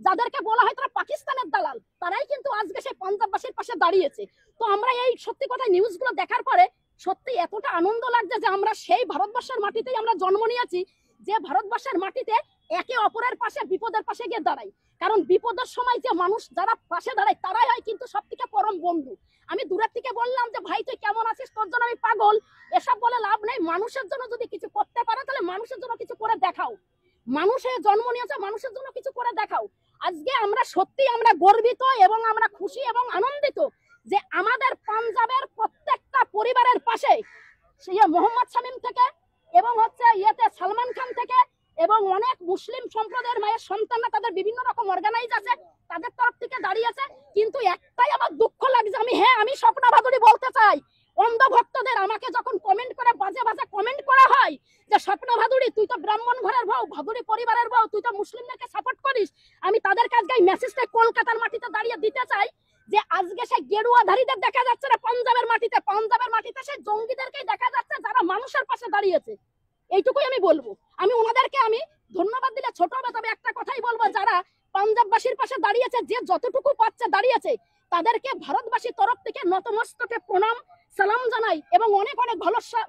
যাদেরকে বলা হয় তারা পাকিস্তানের দালাল, তারাই কিন্তু আজকে সেই পাঞ্জাববাসীর পাশে দাঁড়িয়েছে। তো আমরা এই সত্যি কথা নিউজগুলো দেখার পরে সত্যি এতটা আনন্দ লাগছে যে আমরা সেই ভারতবর্ষের মাটিতেই আমরা জন্ম নিয়েছি, যে ভারতবর্ষের মাটিতে একে অপরের পাশে বিপদের পাশে গিয়ে দাঁড়াই। কারণ বিপদের সময় যে মানুষ যারা পাশে দাঁড়ায় তারাই হয় কিন্তু সব থেকে পরম বন্ধু। আমি দূরের থেকে বললাম যে ভাই তুই কেমন আছিস, তোর জন্য আমি পাগল, এসব বলে লাভ নেই। মানুষের জন্য যদি কিছু করতে পারো তাহলে মানুষের জন্য কিছু করে দেখাও। মানুষের জন্ম নিয়েছে, মানুষের জন্য কিছু করে দেখাও। আজকে আমরা সত্যি আমরা গর্বিত এবং আমরা খুশি এবং আনন্দিত যে আমাদের পাঞ্জাবের প্রত্যেকটা পরিবারের পাশে মোহাম্মদ শামীম থেকে এবং ইয়েতে সালমান খান থেকে এবং অনেক মুসলিম সম্প্রদায়ের মায়ের সন্তানরা তাদের বিভিন্ন রকম অর্গানাইজ আছে তাদের তরফ থেকে দাঁড়িয়েছে। কিন্তু একটাই আমার দুঃখ লাগছে, আমি স্বপ্না ভাদুড়ী বলতে চাই, অন্ধ ভক্তদের আমাকে যখন কমেন্ট করে বাজে বাজে কমেন্ট করা হয় যে স্বপ্না ভাদুড়ী তুই তো ব্রাহ্মণ ঘরের বউ, ভাদুড়ী পরিবারের বউ, তুই তো মুসলিমদেরকে সাপোর্ট করিস, আমি তাদের কাছে এই মেসেজটা কলকাতার মাটিতে দাঁড়িয়ে দিতে চাই যে আজকে সেই গেরুয়াধারীদের দেখা যাচ্ছে না পাঞ্জাবের মাটিতে সেই জঙ্গিদেরকেই দেখা যাচ্ছে যারা মানুষের পাশে দাঁড়িয়েছে। এইটুকুই আমি বলবো। আমি ওনাদেরকে আমি ধন্যবাদ দিলে ছোট হবে, তবে একটা কথাই বলবো, যারা পাঞ্জাববাসীর পাশে দাঁড়িয়েছে, যে যতটুকু পাচ্ছে দাঁড়িয়েছে, তাদেরকে ভারতবাসীর তরফ থেকে নতমস্তকে প্রণাম সালাম জানাই এবং অনেক অনেক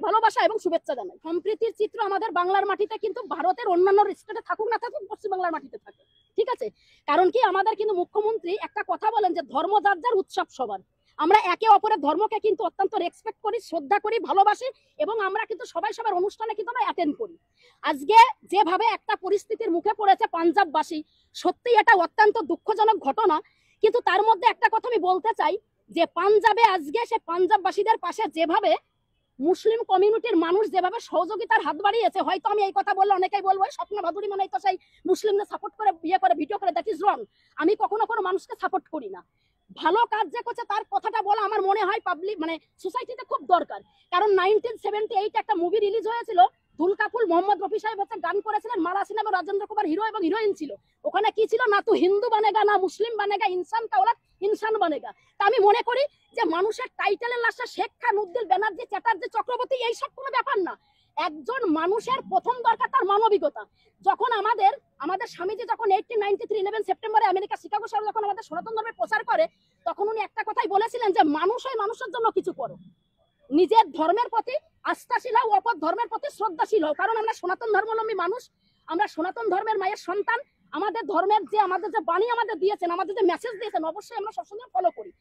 ভালোবাসা এবং শুভেচ্ছা জানাই। সম্প্রীতির চিত্র আমাদের বাংলার মাটিতে কিন্তু ভারতের অন্যান্য স্টেটে থাকুক না থাকুক পশ্চিম বাংলার মাটিতে থাকে, ঠিক আছে? কারণ কি আমাদের কিন্তু মুখ্যমন্ত্রী একটা কথা বলেন যে ধর্ম যার যার উৎসব সবার। আমরা একে অপরের ধর্মকে কিন্তু অত্যন্ত রেসপেক্ট করি, শ্রদ্ধা করি, ভালোবাসি এবং আমরা কিন্তু সবাই সবার অনুষ্ঠানে কিন্তু আমরা অ্যাটেন্ড করি। আজকে যেভাবে একটা পরিস্থিতির মুখে পড়েছে পাঞ্জাববাসী, সত্যি এটা অত্যন্ত দুঃখজনক ঘটনা। কিন্তু তার মধ্যে একটা কথা আমি বলতে চাই যে পাঞ্জাবে আজকে সে পাঞ্জাববাসীদের পাশে যেভাবে মুসলিম কমিউনিটির মানুষ যেভাবে সহযোগিতার হাত বাড়িয়েছে, হয়তো আমি এই কথা বললে অনেকেই বলবো স্বপ্না ভাদুড়ী মানে তো সেই মুসলিমদের সাপোর্ট করে বিয়ে করে ভিডিও করে, দ্যাট ইজ রং। আমি কখনো কোনো মানুষকে সাপোর্ট করি না। ভালো কাজ যে করছে তার কথাটা বলা আমার মনে হয় পাবলিক মানে সোসাইটিতে খুব দরকার। কারণ 1978 একটা মুভি রিলিজ হয়েছিল, দুলকাপুল মোহাম্মদ রফি সাহেব গান করেছিলেন, মালা সিনেমা রাজেন্দ্র কুমার হিরো এবং হিরোইন ছিল। ওখানে কি ছিল, না তো হিন্দু বানেগা না মুসলিম বানেগা, ইনসান কা ওলাদ ইনসান বানেগা। তা আমি মনে করি যে মানুষের টাইটেলের লাস্টে শেখ খান, উদ্দিন ব্যানার্জি, চ্যাটার্জি, চক্রবর্তী এইসব কোনো ব্যাপার না। একজন মানুষের প্রথম দরকার তার মানবিকতা। যখন আমাদের স্বামীজি যখন 1893 11 সেপ্টেম্বরে আমেরিকা শিকাগো শহরে যখন আমাদের সনাতন ধর্মের প্রচার করে, তখন উনি একটা কথাই বলেছিলেন যে মানুষ হয় মানুষের জন্য কিছু করো, নিজের ধর্মের প্রতি আস্থাশীল হও, অপর ধর্মের প্রতি শ্রদ্ধাশীল হও। কারণ আমরা সনাতন ধর্মাবলম্বী মানুষ, আমরা সনাতন ধর্মের মায়ের সন্তান। আমাদের ধর্মের যে আমাদের যে বাণী আমাদের দিয়েছেন, আমাদের যে মেসেজ দিয়েছেন, অবশ্যই আমরা সবসময় ফলো করি।